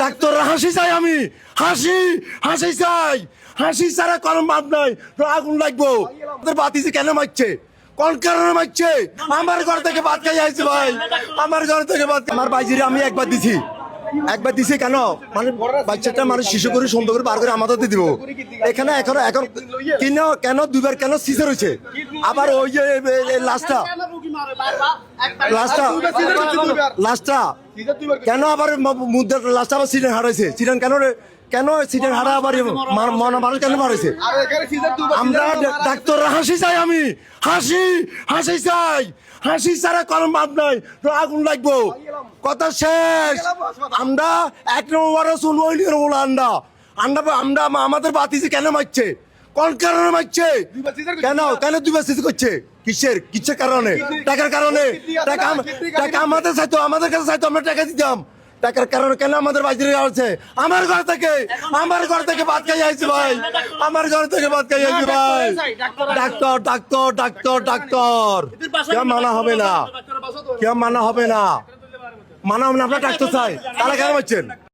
doctor হাসি চাই আমি হাসি হাসি চাই হাসি ছাড়া কোনো মাপ নাই আগুন লাগবো ওদের বাতিছে কেন মারছে কোন কারণে মারছে আমার ঘর থেকে ভাত খাই আইছে ভাই আমার ঘর থেকে ভাত আমার বাইজিরে আমি একবার দিছি কেন মানে বাচ্চাটা মানে শিশু করে সুন্দর করে বার করে আমাদের দিব এখানে এখন কেন দুইবার কেন সিজার হয়েছে আবার ওই যে লাস্টটা কেন আবার মুদ্রা লাস্টটা আবার সিজন হারাইছে সিজন কেন সিজন হারা আবার মানুষ কেন মারাইছে আমরা ডাক্তার হাসি চাই আমি হাসি হাসি চাই হাসি ছাড়া কোনো মাপ নাই আগুন লাগবো কথা শেষ আমরা এক নম্বর শুনবো আন্ডা আমরা আমাদের বাতিছে কেন মারছে কোন কারণে মারছে কেন দুইবার সিজ করছে কিসের কারণে টাকার কারণে টাকা আমাদের চাইতো আমাদের কাছে চাইতো আমরা টাকা দিতাম টাকার কারণে কেন আমাদের বাজিরে আছে আমার ঘর থেকে ভাত খাই আইছে ভাই আমার ঘর থেকে ভাত খাই আইছে ভাই ডাক্তার কেউ মানা হবে না মানা হবে না আপনার ডাক্তার চাই তারা কেন বলছেন